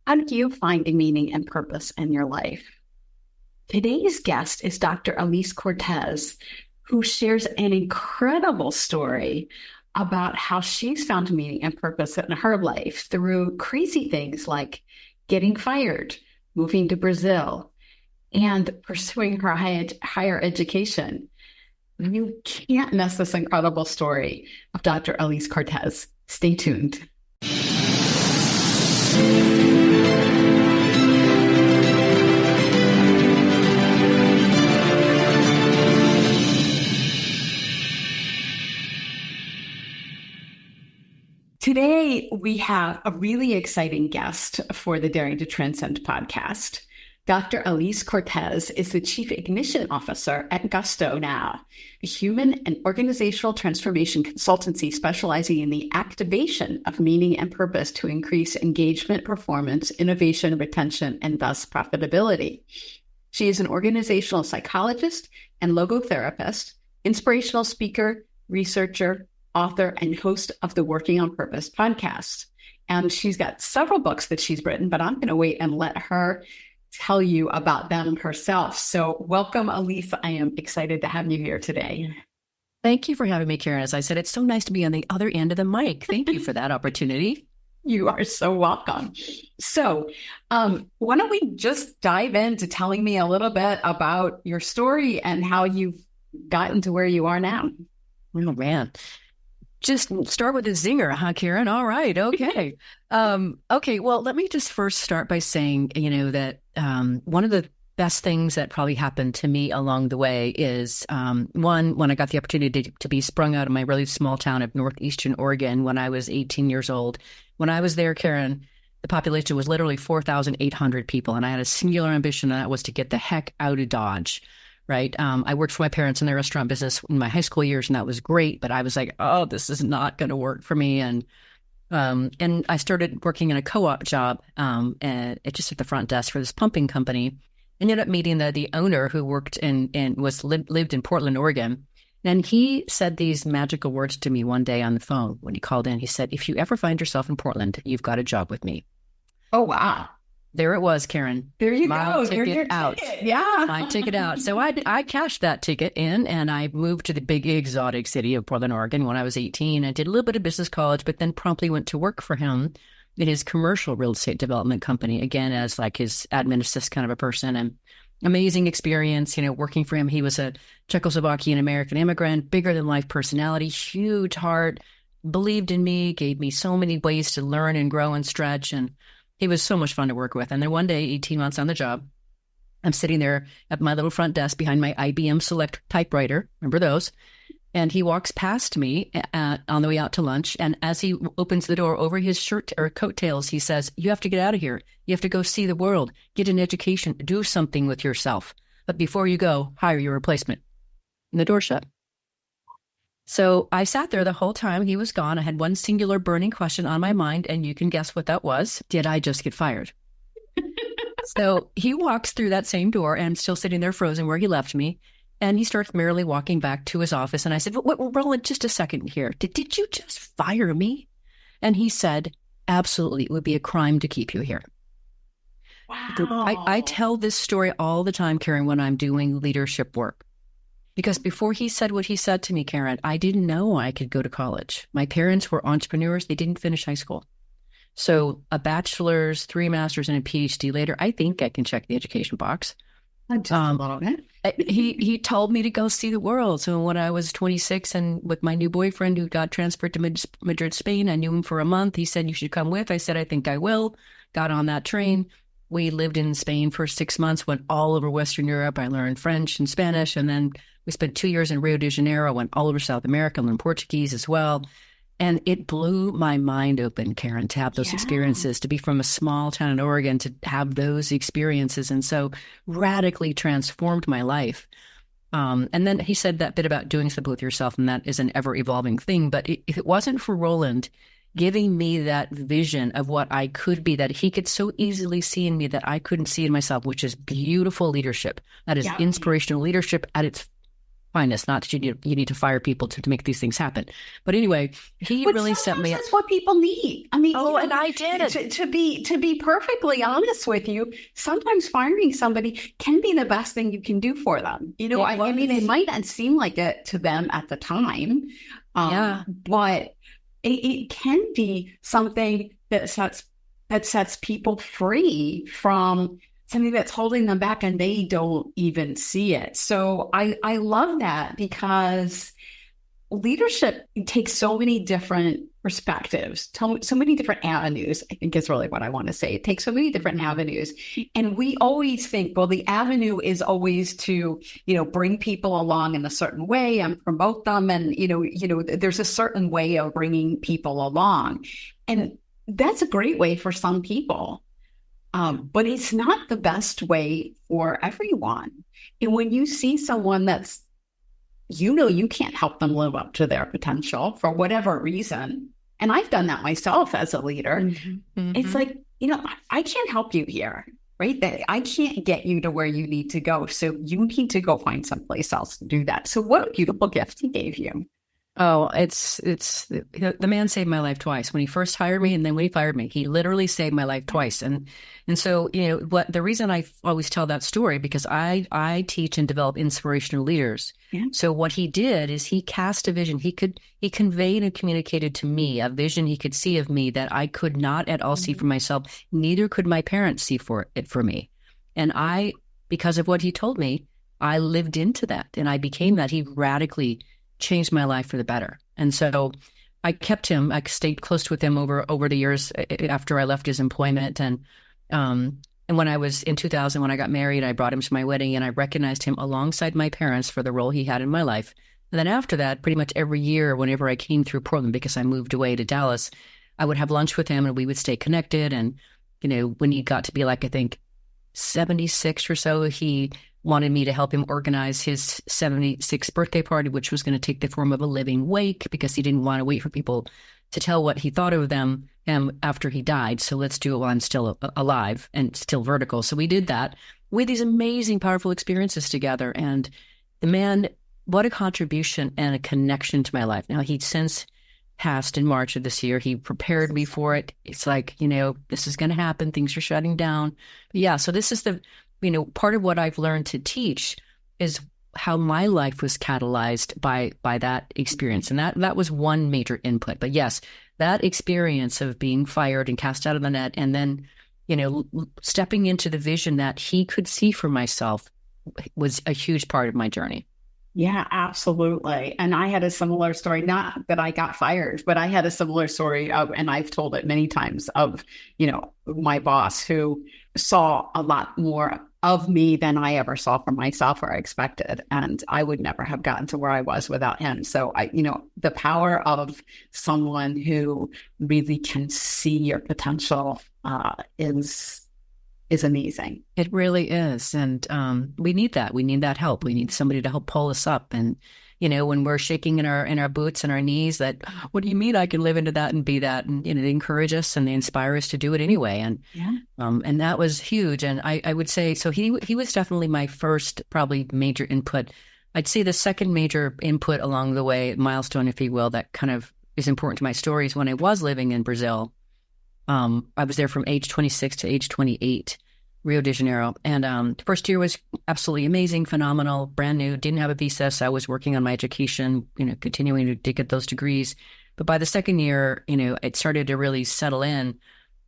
How do you find a meaning and purpose in your life? Today's guest is Dr. Alise Cortez, who shares an incredible story about how she's found meaning and purpose in her life through crazy things like getting fired, moving to Brazil, and pursuing her higher education. You can't miss this incredible story of Dr. Alise Cortez. Stay tuned. Today, we have a really exciting guest for the Daring to Transcend podcast. Dr. Alise Cortez is the Chief Ignition Officer at Gusto Now, a human and organizational transformation consultancy specializing in the activation of meaning and purpose to increase engagement, performance, innovation, retention, and thus profitability. She is an organizational psychologist and logotherapist, inspirational speaker, researcher, author, and host of the Working on Purpose podcast. And she's got several books that she's written, but I'm going to wait and let her tell you about them herself. So welcome, Alise. I am excited to have you here today. Thank you for having me, Karen. As I said, it's so nice to be on the other end of the mic. Thank you for that opportunity. You are so welcome. So why don't we just dive into telling me a little bit about your story and how you've gotten to where you are now? Oh, man. Just start with a zinger, huh, Karen? All right. Okay. Okay. Well, let me just first start by saying, that one of the best things that probably happened to me along the way is, one, when I got the opportunity to be sprung out of my really small town of northeastern Oregon when I was 18 years old. When I was there, Karen, the population was literally 4,800 people. And I had a singular ambition, and that was to get the heck out of Dodge. Right. I worked for my parents in their restaurant business in my high school years, and that was great. But I was like, oh, this is not going to work for me. And I started working in a co-op job just at the front desk for this pumping company. Ended up meeting the owner who worked lived in Portland, Oregon. And he said these magical words to me one day on the phone when he called in. He said, if you ever find yourself in Portland, you've got a job with me. Oh, wow. There it was, Karen. There you go. There's your out. Ticket. Yeah. My ticket out. So I cashed that ticket in, and I moved to the big exotic city of Portland, Oregon when I was 18. I did a little bit of business college, but then promptly went to work for him in his commercial real estate development company, again, as like his admin assist kind of a person. And amazing experience, working for him. He was a Czechoslovakian American immigrant, bigger than life personality, huge heart, believed in me, gave me so many ways to learn and grow and stretch. And he was so much fun to work with. And then one day, 18 months on the job, I'm sitting there at my little front desk behind my IBM Select typewriter. Remember those? And he walks past me on the way out to lunch. And as he opens the door over his shirt or coattails, he says, you have to get out of here. You have to go see the world, get an education, do something with yourself. But before you go, hire your replacement. And the door shut. So I sat there the whole time he was gone. I had one singular burning question on my mind, and you can guess what that was. Did I just get fired? So he walks through that same door and still sitting there frozen where he left me. And he starts merrily walking back to his office. And I said, Roland, just a second here. Did you just fire me? And he said, absolutely. It would be a crime to keep you here. Wow. I tell this story all the time, Karen, when I'm doing leadership work. Because before he said what he said to me, Karen, I didn't know I could go to college. My parents were entrepreneurs. They didn't finish high school. So a bachelor's, 3 masters, and a PhD later, I think I can check the education box. Just a little bit. He told me to go see the world. So when I was 26 and with my new boyfriend who got transferred to Madrid, Spain, I knew him for a month. He said, you should come with. I said, I think I will. Got on that train. We lived in Spain for 6 months, went all over Western Europe. I learned French and Spanish. And then we spent 2 years in Rio de Janeiro, went all over South America, learned Portuguese as well. And it blew my mind open, Karen, to have those experiences, to be from a small town in Oregon, to have those experiences. And so radically transformed my life. And then he said that bit about doing something with yourself, and that is an ever-evolving thing. But if it wasn't for Roland giving me that vision of what I could be, that he could so easily see in me that I couldn't see in myself, which is beautiful leadership. That is inspirational leadership at its finest. Not that you need to fire people to make these things happen. But anyway, he But really set me up. that's what people need. I mean, And I did. To be perfectly honest with you, sometimes firing somebody can be the best thing you can do for them. I mean, it might not seem like it to them at the time, but it can be something that sets people free from something that's holding them back, and they don't even see it. So I love that, because leadership takes so many different perspectives, so many different avenues, I think is really what I want to say. It takes so many different avenues. And we always think, well, the avenue is always to, bring people along in a certain way and promote them. And, there's a certain way of bringing people along. And that's a great way for some people. But it's not the best way for everyone. And when you see someone that's, you can't help them live up to their potential for whatever reason. And I've done that myself as a leader. Mm-hmm. It's like, I can't help you here, right? That I can't get you to where you need to go. So you need to go find someplace else to do that. So what a beautiful gift he gave you. Oh, it's the man saved my life twice. When he first hired me and then when he fired me, he literally saved my life twice. And so, the reason I always tell that story, because I teach and develop inspirational leaders. Yeah. So what he did is he cast a vision. He conveyed and communicated to me a vision he could see of me that I could not at all see for myself. Neither could my parents see for me. And because of what he told me, I lived into that and I became that. He radically changed my life for the better. And so I kept him, I stayed close with him over the years after I left his employment. And when I was in 2000, when I got married, I brought him to my wedding and I recognized him alongside my parents for the role he had in my life. And then after that, pretty much every year, whenever I came through Portland, because I moved away to Dallas, I would have lunch with him and we would stay connected. And, when he got to be like, I think 76 or so, he wanted me to help him organize his 76th birthday party, which was going to take the form of a living wake, because he didn't want to wait for people to tell what he thought of them after he died. So let's do it while I'm still alive and still vertical. So we did that. We had these amazing, powerful experiences together. And the man, what a contribution and a connection to my life. Now, he'd since passed in March of this year. He prepared me for it. It's like, this is going to happen. Things are shutting down. But yeah, so this is part of what I've learned to teach is how my life was catalyzed by that experience. And that was one major input. But yes, that experience of being fired and cast out of the net and then, stepping into the vision that he could see for myself was a huge part of my journey. Yeah, absolutely. And I had a similar story, not that I got fired, but I had a similar story and I've told it many times of, my boss who saw a lot more of me than I ever saw for myself or expected. And I would never have gotten to where I was without him. So the power of someone who really can see your potential is amazing. It really is. And we need that. We need that help. We need somebody to help pull us up. And, when we're shaking in our boots and our knees, that, what do you mean I can live into that and be that? And, they encourage us and they inspire us to do it anyway. And, and that was huge. And I would say, so he was definitely my first probably major input. I'd say the second major input along the way, milestone, if you will, that kind of is important to my story is when I was living in Brazil. I was there from age 26 to age 28, Rio de Janeiro. And the first year was absolutely amazing, phenomenal, brand new, didn't have a visa. So I was working on my education, continuing to get those degrees. But by the second year, it started to really settle in.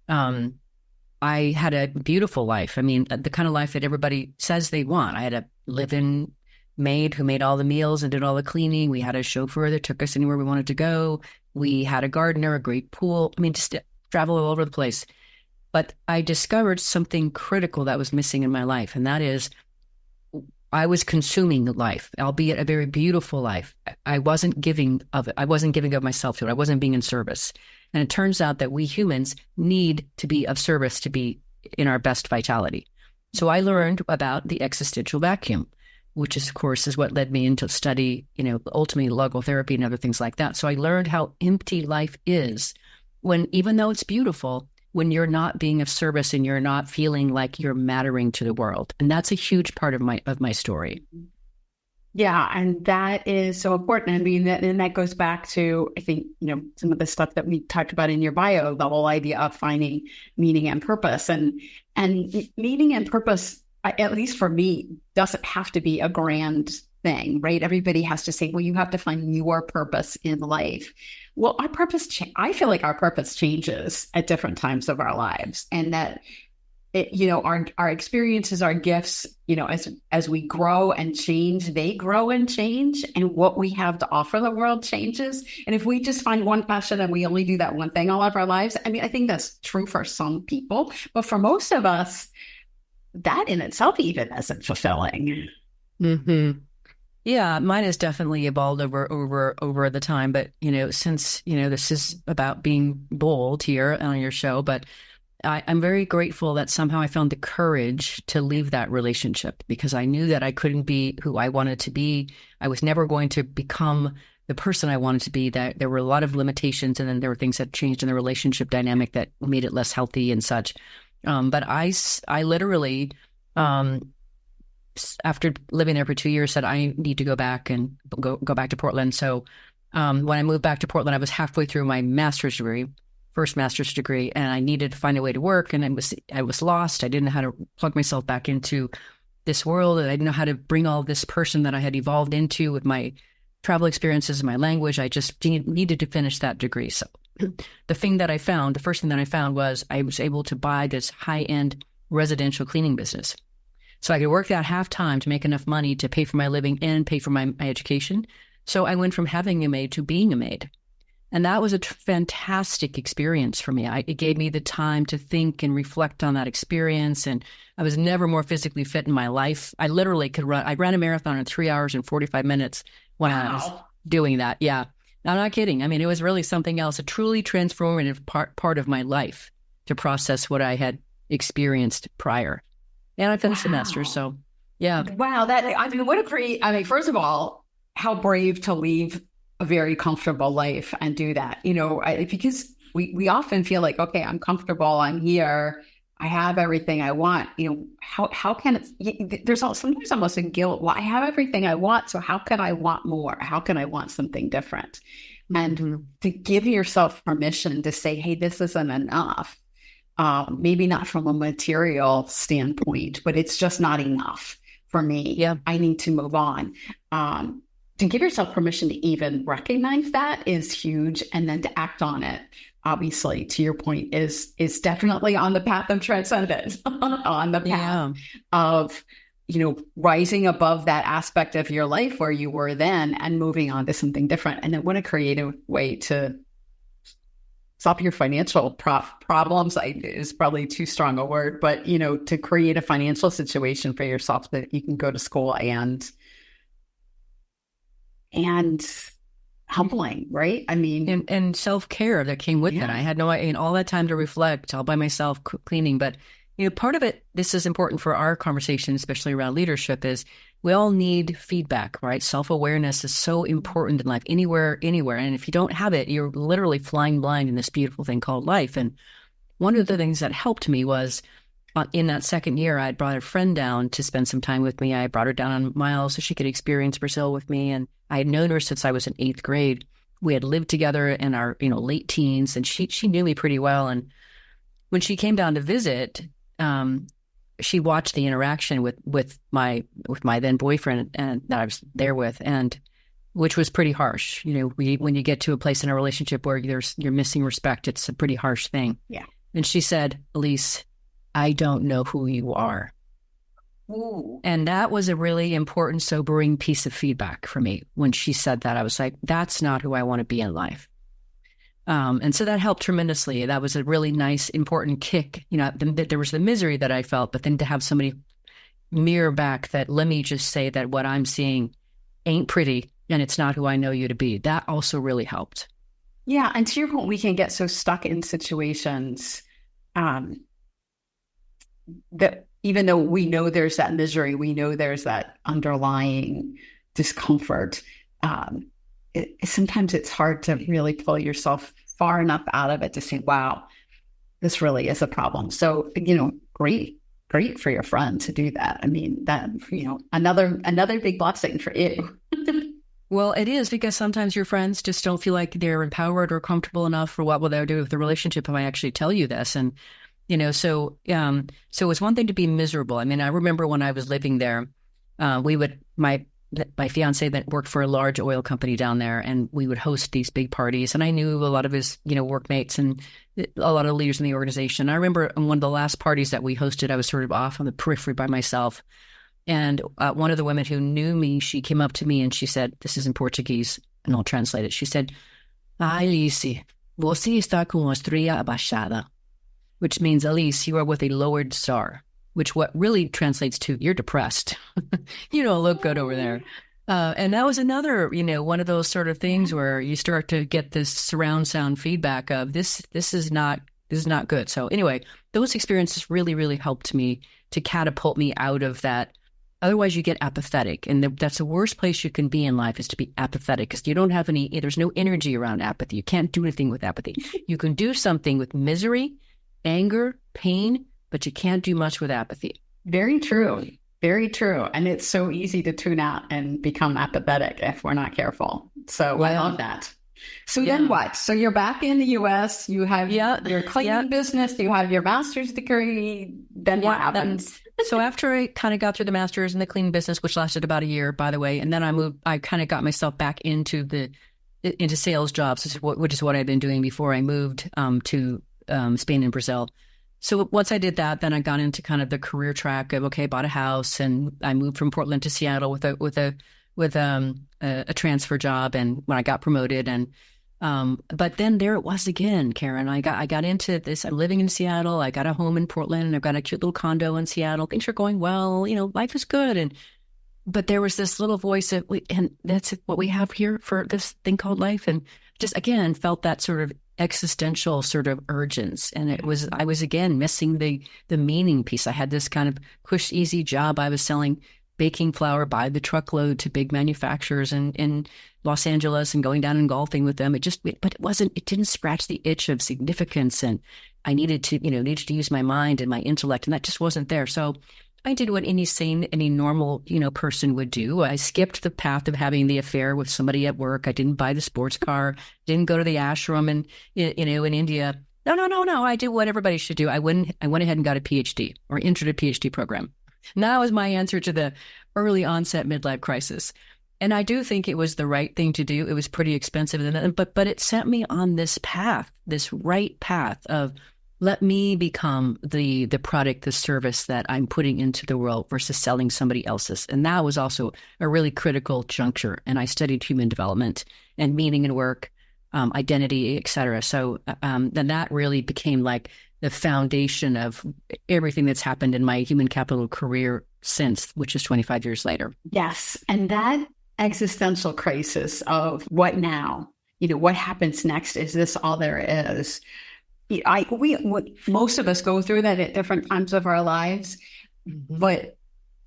I had a beautiful life. I mean, the kind of life that everybody says they want. I had a live-in maid who made all the meals and did all the cleaning. We had a chauffeur that took us anywhere we wanted to go. We had a gardener, a great pool. I mean, just travel all over the place. But I discovered something critical that was missing in my life. And that is, I was consuming life, albeit a very beautiful life. I wasn't giving of it. I wasn't giving of myself to it. I wasn't being in service. And it turns out that we humans need to be of service to be in our best vitality. So I learned about the existential vacuum, which is, of course, is what led me into study, ultimately logotherapy and other things like that. So I learned how empty life is when, even though it's beautiful, when you're not being of service and you're not feeling like you're mattering to the world. And that's a huge part of my story. Yeah, and that is so important. I mean, and that goes back to, I think, some of the stuff that we talked about in your bio, the whole idea of finding meaning and purpose. And meaning and purpose, at least for me, doesn't have to be a grand thing, right? Everybody has to say, well, you have to find your purpose in life. Well, our purpose, I feel like our purpose changes at different times of our lives, and that our experiences, our gifts, as we grow and change, they grow and change, and what we have to offer the world changes. And if we just find one passion and we only do that one thing all of our lives, I mean, I think that's true for some people, but for most of us, that in itself even isn't fulfilling. Mm-hmm. Yeah, mine has definitely evolved over the time. But since this is about being bold here on your show, but I'm very grateful that somehow I found the courage to leave that relationship, because I knew that I couldn't be who I wanted to be. I was never going to become the person I wanted to be. That there were a lot of limitations, and then there were things that changed in the relationship dynamic that made it less healthy and such. But I literally, after living there for 2 years, said I need to go back and go back to Portland. So when I moved back to Portland, I was halfway through my first master's degree, and I needed to find a way to work. And I was lost. I didn't know how to plug myself back into this world. And I didn't know how to bring all this person that I had evolved into with my travel experiences and my language. I just needed to finish that degree. So the first thing that I found was I was able to buy this high-end residential cleaning business. So I could work that half time to make enough money to pay for my living and pay for my education. So I went from having a maid to being a maid. And that was a fantastic experience for me. It gave me the time to think and reflect on that experience. And I was never more physically fit in my life. I literally I ran a marathon in 3 hours and 45 minutes when I was doing that. Yeah. I'm not kidding. I mean, it was really something else, a truly transformative part of my life to process what I had experienced prior. And I finished the semester. So, yeah. Wow. First of all, how brave to leave a very comfortable life and do that, because we often feel like, okay, I'm comfortable, I'm here, I have everything I want. How can there's sometimes almost a guilt. Well, I have everything I want, so how can I want more? How can I want something different? And to give yourself permission to say, hey, this isn't enough. Maybe not from a material standpoint, but it's just not enough for me. Yeah. I need to move on. To give yourself permission to even recognize that is huge, and then to act on it, obviously, to your point, is definitely on the path of transcendence, on the path of, rising above that aspect of your life where you were then and moving on to something different. And then what a creative way to solve your financial problems is probably too strong a word, but, to create a financial situation for yourself that you can go to school and humbling, right? I mean, and self-care that came with it. I had all that time to reflect all by myself, cleaning. But, part of it, this is important for our conversation, especially around leadership, is we all need feedback, right? Self-awareness is so important in life, anywhere. And if you don't have it, you're literally flying blind in this beautiful thing called life. And one of the things that helped me was in that second year, I brought a friend down to spend some time with me. I brought her down on miles so she could experience Brazil with me. And I had known her since I was in 8th grade. We had lived together in our, late teens, and she knew me pretty well. And when she came down to visit, she watched the interaction with my then boyfriend and that I was there with, and which was pretty harsh. When you get to a place in a relationship where you're missing respect, it's a pretty harsh thing. Yeah. And she said, Alise, I don't know who you are. Ooh. And that was a really important, sobering piece of feedback for me. When she said that, I was like, that's not who I want to be in life. And so that helped tremendously. That was a really nice, important kick. There was the misery that I felt, but then to have somebody mirror back that, let me just say that what I'm seeing ain't pretty and it's not who I know you to be. That also really helped. Yeah. And to your point, we can get so stuck in situations that even though we know there's that misery, we know there's that underlying discomfort, sometimes it's hard to really pull yourself far enough out of it to say, wow, this really is a problem. So, great great for your friend to do that. I mean, that, another big blessing for you. Well, it is, because sometimes your friends just don't feel like they're empowered or comfortable enough for what will they do with the relationship if I actually tell you this. And, so it's one thing to be miserable. I mean, I remember when I was living there, my fiance that worked for a large oil company down there, and we would host these big parties. And I knew a lot of his, workmates and a lot of leaders in the organization. I remember on one of the last parties that we hosted, I was sort of off on the periphery by myself. And one of the women who knew me, she came up to me and she said, this is in Portuguese, and I'll translate it. She said, Alise, você está com uma estrela abaixada, which means, Alise, you are with a lowered star, which what really translates to, you're depressed. You don't look good over there. And that was another, one of those sort of things where you start to get this surround sound feedback of this is not good. So anyway, those experiences really, really helped me to catapult me out of that. Otherwise, you get apathetic. And that's the worst place you can be in life, is to be apathetic, because you don't have there's no energy around apathy. You can't do anything with apathy. You can do something with misery, anger, pain, but you can't do much with apathy. Very true. Very true. And it's so easy to tune out and become apathetic if we're not careful. So I love that. So then what? So you're back in the U.S., you have your cleaning business, you have your master's degree, then what happens? So after I kind of got through the master's in the cleaning business, which lasted about a year, by the way, and then I kind of got myself back into sales jobs, which is what I'd been doing before I moved to Spain and Brazil. So once I did that, then I got into kind of the career track of, bought a house, and I moved from Portland to Seattle with a transfer job, and when I got promoted, and but then there it was again, Karen. I got into this. I'm living in Seattle. I got a home in Portland, and I've got a cute little condo in Seattle. Things are going well. Life is good. But there was this little voice and that's what we have here for this thing called life. And just again felt that sort of existential sort of urgence. And I was again missing the meaning piece. I had this kind of cush easy job. I was selling baking flour by the truckload to big manufacturers in Los Angeles and going down and golfing with them. It didn't scratch the itch of significance. And I needed to use my mind and my intellect, and that just wasn't there. So I did what any sane, any normal, person would do. I skipped the path of having the affair with somebody at work. I didn't buy the sports car, didn't go to the ashram in India. No. I did what everybody should do. I went ahead and got a PhD, or entered a PhD program. And that was my answer to the early onset midlife crisis. And I do think it was the right thing to do. It was pretty expensive, but it sent me on this path, this right path of, let me become the product, the service that I'm putting into the world versus selling somebody else's. And that was also a really critical juncture. And I studied human development and meaning in work, identity, et cetera. So then that really became like the foundation of everything that's happened in my human capital career since, which is 25 years later. Yes. And that existential crisis of what now? What happens next? Is this all there is? Most of us go through that at different times of our lives, but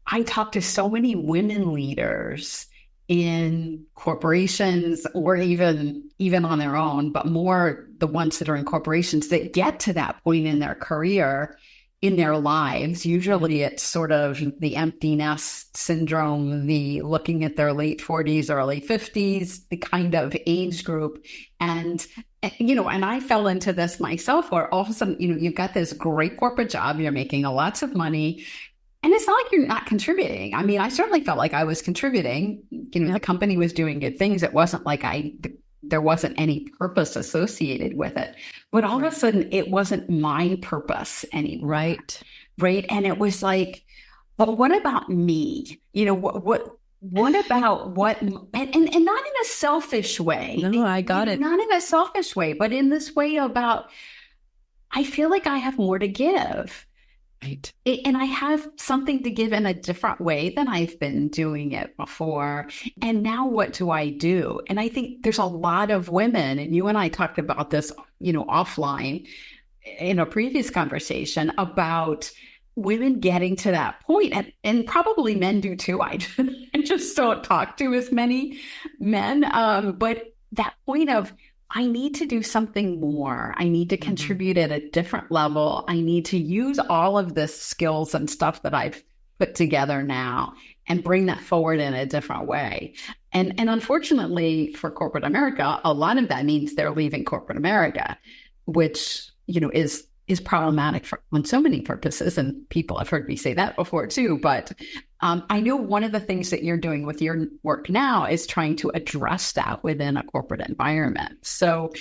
I talk to so many women leaders in corporations, or even on their own, but more the ones that are in corporations that get to that point in their career, in their lives. Usually it's sort of the empty nest syndrome, the looking at their late 40s, early 50s, the kind of age group. And I fell into this myself, where all of a sudden, you've got this great corporate job, you're making lots of money, and it's not like you're not contributing. I mean, I certainly felt like I was contributing. The company was doing good things. It wasn't like there wasn't any purpose associated with it. But all of a sudden, it wasn't my purpose anymore. Right. And it was like, but what about me? What about what, and not in a selfish way. No, I got it. Not in a selfish way, but in this way about, I feel like I have more to give. Right. And I have something to give in a different way than I've been doing it before. And now what do I do? And I think there's a lot of women, and you and I talked about this, offline in a previous conversation, about women getting to that point, and probably men do too. I just don't talk to as many men. But that point of, I need to do something more. I need to contribute at a different level. I need to use all of the skills and stuff that I've put together now and bring that forward in a different way. And unfortunately for corporate America, a lot of that means they're leaving corporate America, which, is problematic on so many purposes. And people have heard me say that before too. But I know one of the things that you're doing with your work now is trying to address that within a corporate environment. So,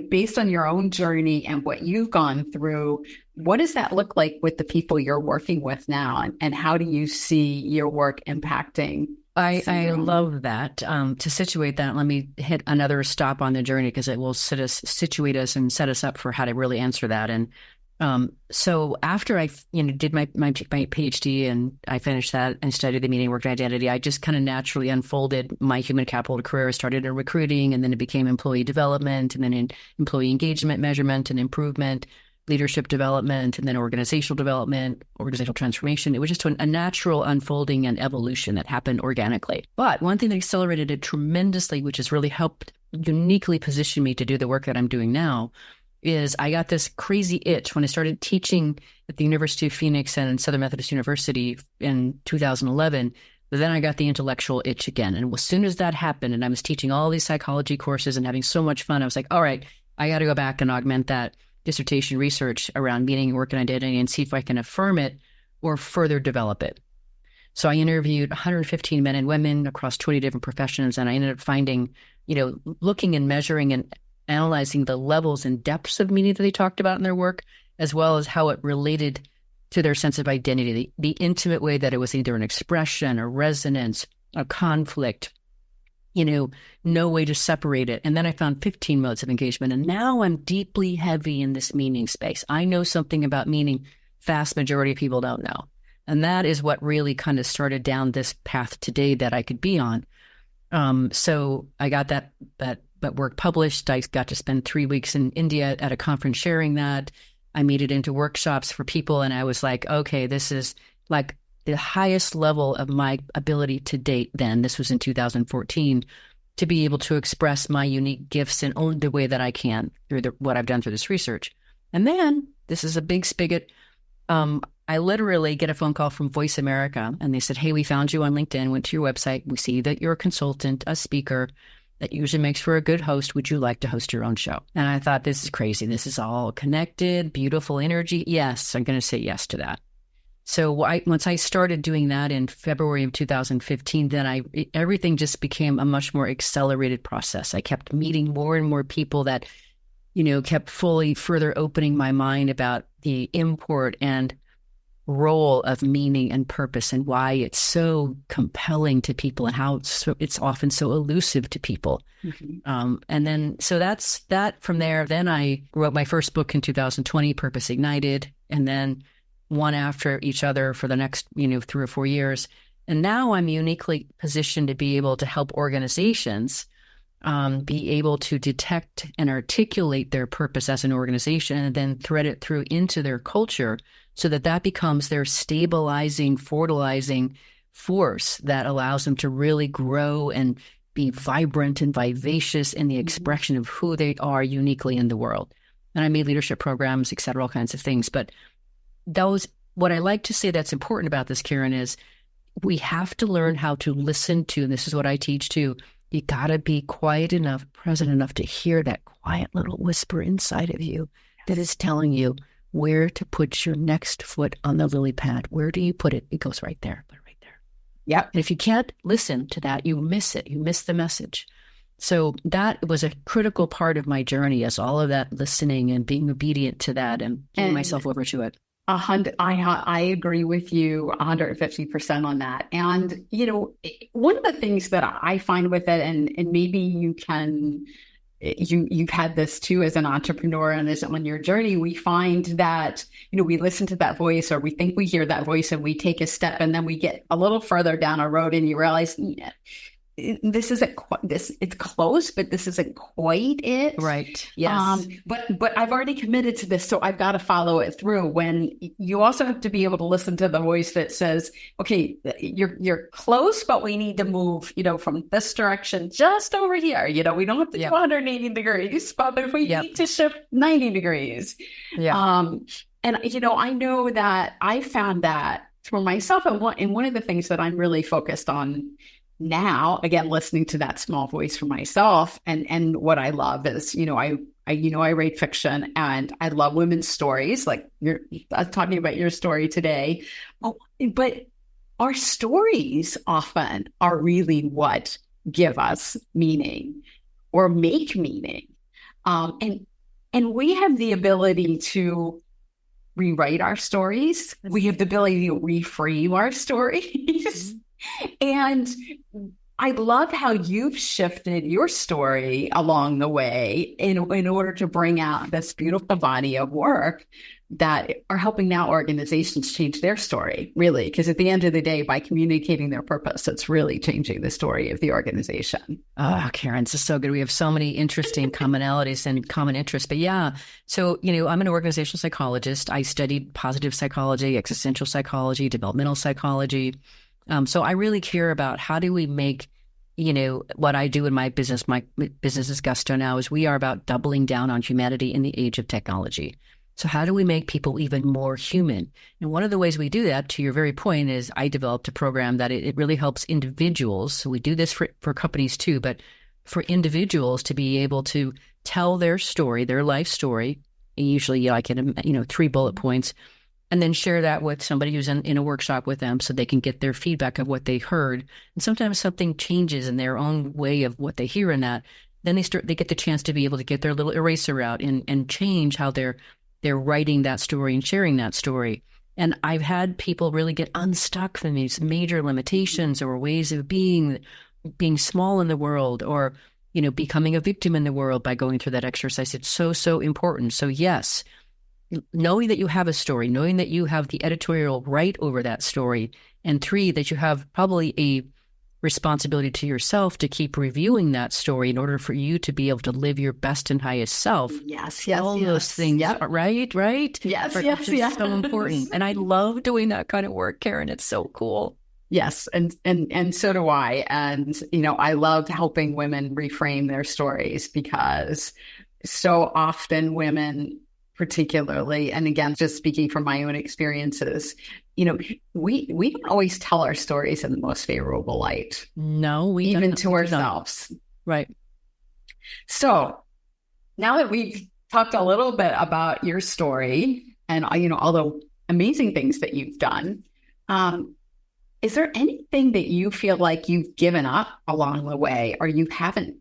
based on your own journey and what you've gone through, what does that look like with the people you're working with now? And how do you see your work impacting? I love that. To situate that, let me hit another stop on the journey because it will situate us and set us up for how to really answer that. And so after I, did my PhD and I finished that and studied the meaning, work, and identity, I just kind of naturally unfolded my human capital career. I started in recruiting, and then it became employee development, and then in employee engagement measurement and improvement, leadership development, and then organizational development, organizational transformation. It was just a natural unfolding and evolution that happened organically. But one thing that accelerated it tremendously, which has really helped uniquely position me to do the work that I'm doing now, is I got this crazy itch when I started teaching at the University of Phoenix and Southern Methodist University in 2011. But then I got the intellectual itch again. And as soon as that happened, and I was teaching all these psychology courses and having so much fun, I was like, all right, I got to go back and augment that dissertation research around meaning, work, and identity and see if I can affirm it or further develop it. So I interviewed 115 men and women across 20 different professions, and I ended up finding, looking and measuring and analyzing the levels and depths of meaning that they talked about in their work, as well as how it related to their sense of identity, the intimate way that it was either an expression, a resonance, a conflict, no way to separate it. And then I found 15 modes of engagement. And now I'm deeply heavy in this meaning space. I know something about meaning vast majority of people don't know. And that is what really kind of started down this path today that I could be on. So I got that work published. I got to spend 3 weeks in India at a conference sharing that. I made it into workshops for people. And I was like, okay, this is like the highest level of my ability to date then. This was in 2014, to be able to express my unique gifts in only the way that I can through what I've done through this research. And then, this is a big spigot, I literally get a phone call from Voice America, and they said, hey, we found you on LinkedIn, went to your website. We see that you're a consultant, a speaker that usually makes for a good host. Would you like to host your own show? And I thought, this is crazy. This is all connected, beautiful energy. Yes, I'm going to say yes to that. So once I started doing that in February of 2015, then everything just became a much more accelerated process. I kept meeting more and more people that, kept fully further opening my mind about the import and role of meaning and purpose and why it's so compelling to people and how it's often so elusive to people. Mm-hmm. And then, so that's that from there. Then I wrote my first book in 2020, Purpose Ignited, and then one after each other for the next, 3 or 4 years. And now I'm uniquely positioned to be able to help organizations be able to detect and articulate their purpose as an organization and then thread it through into their culture so that becomes their stabilizing, fertilizing force that allows them to really grow and be vibrant and vivacious in the expression of who they are uniquely in the world. And I made leadership programs, et cetera, all kinds of things. But what I like to say that's important about this, Karen, is we have to learn how to listen to, and this is what I teach too, you got to be quiet enough, present enough to hear that quiet little whisper inside of you that is telling you where to put your next foot on the lily pad. Where do you put it? It goes right there, put it right there. Yeah. And if you can't listen to that, you miss it. You miss the message. So that was a critical part of my journey, as all of that listening and being obedient to that and giving myself over to it. I agree with you 150% on that. And, one of the things that I find with it, and maybe you've had this too as an entrepreneur and as on your journey, we find that, we listen to that voice or we think we hear that voice and we take a step and then we get a little further down a road and you realize this isn't quite this, it's close, but this isn't quite it. Right. Yes. But I've already committed to this, so I've got to follow it through. When you also have to be able to listen to the voice that says, okay, you're close, but we need to move, from this direction just over here. We don't have to do 180 degrees, but if we need to shift 90 degrees. Yeah. And I know that I found that for myself, and one of the things that I'm really focused on now, again, listening to that small voice for myself, and what I love is, I write fiction, and I love women's stories. Like you're talking about your story today, but our stories often are really what give us meaning or make meaning, and we have the ability to rewrite our stories. We have the ability to reframe our stories. And I love how you've shifted your story along the way in order to bring out this beautiful body of work that are helping now organizations change their story, really. Because at the end of the day, by communicating their purpose, it's really changing the story of the organization. Oh, Karen, this is so good. We have so many interesting commonalities and common interests. But yeah, so, I'm an organizational psychologist. I studied positive psychology, existential psychology, developmental psychology. So I really care about how do we make, what I do in my business is Gusto now, is we are about doubling down on humanity in the age of technology. So how do we make people even more human? And one of the ways we do that, to your very point, is I developed a program that it really helps individuals. So we do this for companies too, but for individuals to be able to tell their story, their life story, usually like in 3 bullet points, and then share that with somebody who's in a workshop with them so they can get their feedback of what they heard. And sometimes something changes in their own way of what they hear in that. Then they get the chance to be able to get their little eraser out and change how they're writing that story and sharing that story. And I've had people really get unstuck from these major limitations or ways of being small in the world, or, becoming a victim in the world by going through that exercise. It's so, so important. So yes, knowing that you have a story, knowing that you have the editorial right over that story, and 3, that you have probably a responsibility to yourself to keep reviewing that story in order for you to be able to live your best and highest self. Yes. All those things, right? Yes, so important. And I love doing that kind of work, Karen. It's so cool. Yes, and so do I. And, I love helping women reframe their stories, because so often women, particularly, and again, just speaking from my own experiences, we don't always tell our stories in the most favorable light. No, we even to ourselves. Right. So now that we've talked a little bit about your story and, all the amazing things that you've done, is there anything that you feel like you've given up along the way, or you haven't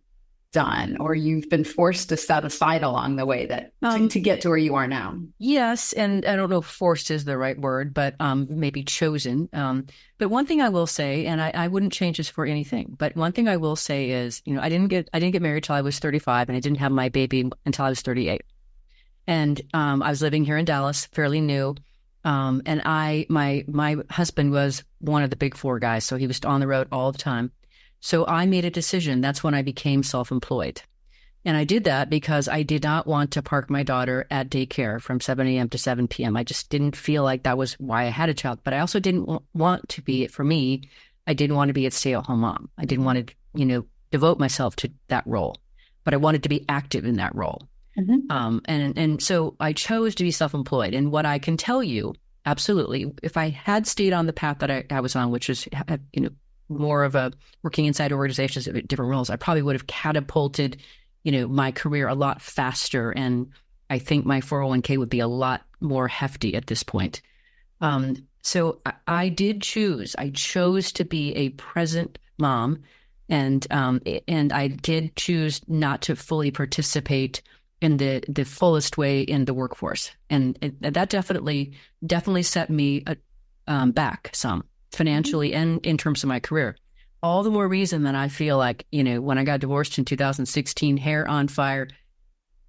done, or you've been forced to set aside along the way that to get to where you are now? Yes. And I don't know if forced is the right word, but maybe chosen. But one thing I will say, and I wouldn't change this for anything, but one thing I will say is, I didn't get married till I was 35, and I didn't have my baby until I was 38. And I was living here in Dallas, fairly new. And my husband was one of the big 4 guys, so he was on the road all the time. So I made a decision. That's when I became self-employed. And I did that because I did not want to park my daughter at daycare from 7 a.m. to 7 p.m. I just didn't feel like that was why I had a child. But I also didn't want to be, for me, I didn't want to be a stay-at-home mom. I didn't want to, devote myself to that role. But I wanted to be active in that role. Mm-hmm. And so I chose to be self-employed. And what I can tell you, absolutely, if I had stayed on the path that I was on, which is, more of a working inside organizations at different roles, I probably would have catapulted, my career a lot faster. And I think my 401k would be a lot more hefty at this point. So I chose to be a present mom, and I did choose not to fully participate in the fullest way in the workforce. And that definitely set me back some, financially and in terms of my career. All the more reason that I feel like, when I got divorced in 2016, hair on fire,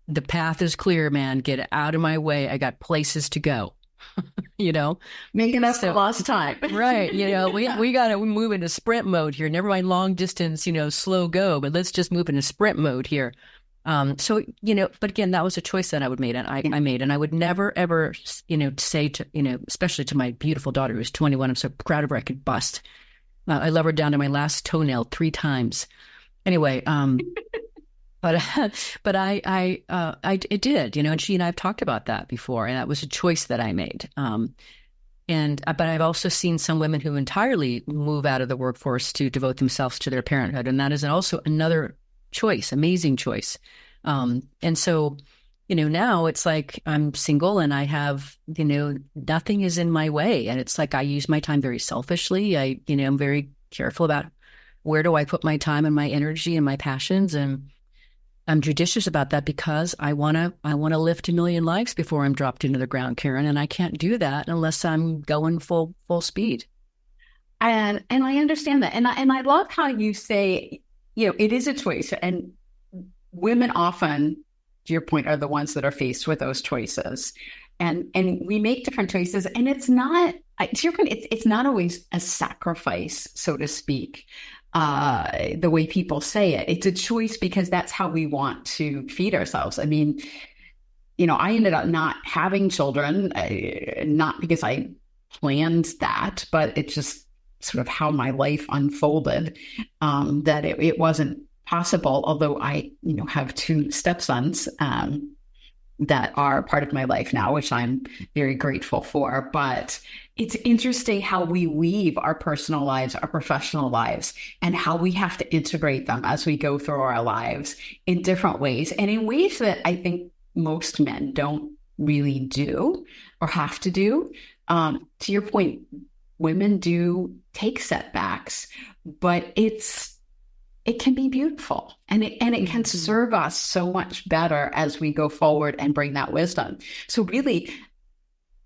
the path is clear, man. Get out of my way. I got places to go. you know? Making up for lost time. Right. We got to move into sprint mode here. Never mind long distance, slow go, but let's just move into sprint mode here. But again, that was a choice that I would make, and I made, and I would never, ever, say to, especially to my beautiful daughter who's 21, I'm so proud of her, I could bust. I love her down to my last toenail 3 times. Anyway, but it did, and she and I have talked about that before, and that was a choice that I made. But I've also seen some women who entirely move out of the workforce to devote themselves to their parenthood, and that is also another choice, amazing choice. And so, now it's like I'm single and I have, nothing is in my way, and it's like I use my time very selfishly. I'm very careful about where do I put my time and my energy and my passions, and I'm judicious about that because I want to lift 1 million lives before I'm dropped into the ground, Karen, and I can't do that unless I'm going full speed. And I understand that, and I love how you say, it is a choice, and women often, to your point, are the ones that are faced with those choices, and we make different choices, and it's not, to your point, it's not always a sacrifice, so to speak. The way people say it, it's a choice because that's how we want to feed ourselves. I mean, I ended up not having children, not because I planned that, but it's just sort of how my life unfolded, that it wasn't possible. Although I, have 2 stepsons that are part of my life now, which I'm very grateful for. But it's interesting how we weave our personal lives, our professional lives, and how we have to integrate them as we go through our lives in different ways, and in ways that I think most men don't really do or have to do. To your point, women do take setbacks, but it can be beautiful, and it can serve us so much better as we go forward and bring that wisdom. So really,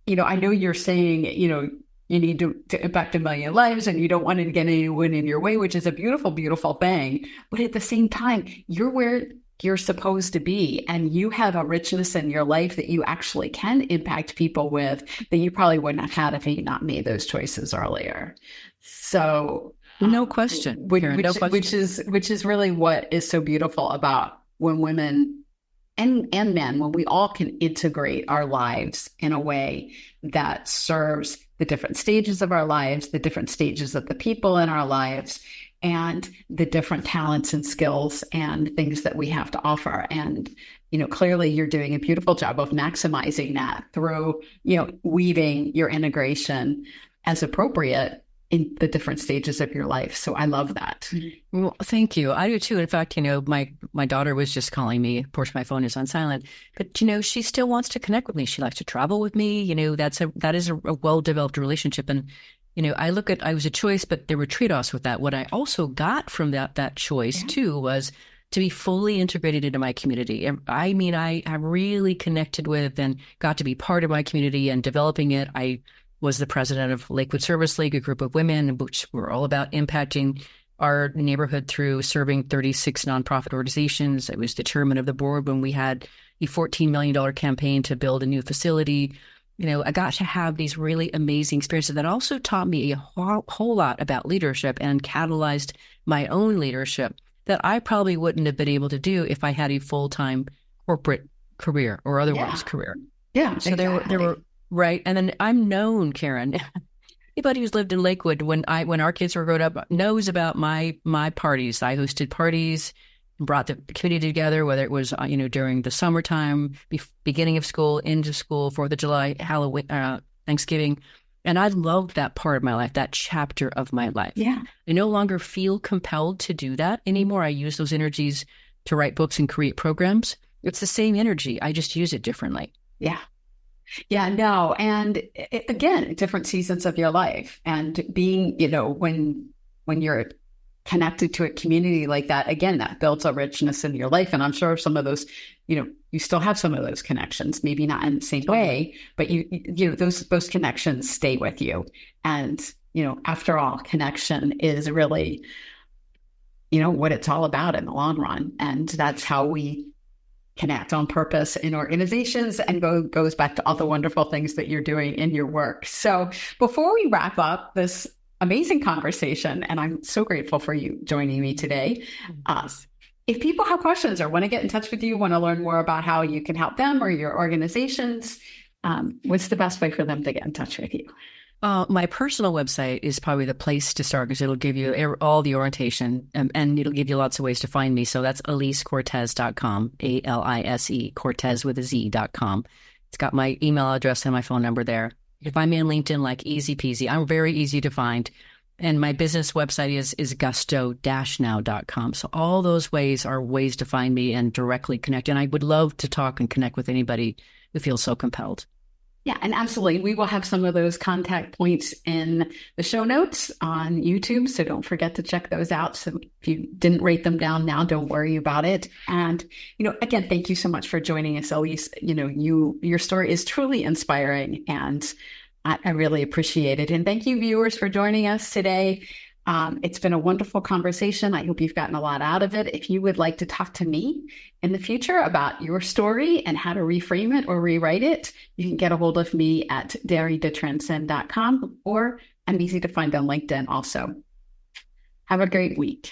I know you're saying, you need to impact 1 million lives, and you don't want to get anyone in your way, which is a beautiful, beautiful thing. But at the same time, you're where you're supposed to be, and you have a richness in your life that you actually can impact people with that you probably wouldn't have had if you not made those choices earlier. So no question, which is really what is so beautiful about when women and men, when we all can integrate our lives in a way that serves the different stages of our lives, the different stages of the people in our lives, and the different talents and skills and things that we have to offer. And, clearly you're doing a beautiful job of maximizing that through, weaving your integration as appropriate in the different stages of your life. So I love that. Well, thank you. I do too. In fact, my daughter was just calling me. Of course, my phone is on silent, but she still wants to connect with me. She likes to travel with me. That is a well-developed relationship. And, I was a choice, but there were trade-offs with that. What I also got from that choice too was to be fully integrated into my community. I mean, I really connected with and got to be part of my community and developing it. I was the president of Lakewood Service League, a group of women which were all about impacting our neighborhood through serving 36 nonprofit organizations. I was the chairman of the board when we had a $14 million campaign to build a new facility. I got to have these really amazing experiences that also taught me a whole lot about leadership and catalyzed my own leadership that I probably wouldn't have been able to do if I had a full-time corporate career or otherwise career. Yeah. So exactly. there were right. And then I'm known, Karen. Anybody who's lived in Lakewood when our kids were grown up knows about my parties. I hosted parties, brought the community together, whether it was during the summertime, beginning of school, into school, 4th of July, Halloween, Thanksgiving. And I loved that part of my life, that chapter of my life. Yeah. I no longer feel compelled to do that anymore. I use those energies to write books and create programs. It's the same energy. I just use it differently. Yeah. Yeah, no. And again, different seasons of your life, and being, when you're connected to a community like that, again, that builds a richness in your life. And I'm sure some of those, you still have some of those connections, maybe not in the same way, but those connections stay with you. And, after all, connection is really, what it's all about in the long run. And that's how we connect on purpose in organizations and goes back to all the wonderful things that you're doing in your work. So before we wrap up this amazing conversation, and I'm so grateful for you joining me today, if people have questions or want to get in touch with you, want to learn more about how you can help them or your organizations, what's the best way for them to get in touch with you? My personal website is probably the place to start because it'll give you all the orientation and it'll give you lots of ways to find me. So that's alisecortez.com, A-L-I-S-E, Cortez with a Z.com. It's got my email address and my phone number there. You can find me on LinkedIn like easy peasy. I'm very easy to find. And my business website is gusto-now.com. So all those ways are ways to find me and directly connect. And I would love to talk and connect with anybody who feels so compelled. Yeah, and absolutely. We will have some of those contact points in the show notes on YouTube. So don't forget to check those out. So if you didn't write them down now, don't worry about it. And, again, thank you so much for joining us, Alise. Your story is truly inspiring and I really appreciate it. And thank you, viewers, for joining us today. It's been a wonderful conversation. I hope you've gotten a lot out of it. If you would like to talk to me in the future about your story and how to reframe it or rewrite it, you can get a hold of me at daringtotranscend.com, or I'm easy to find on LinkedIn also. Have a great week.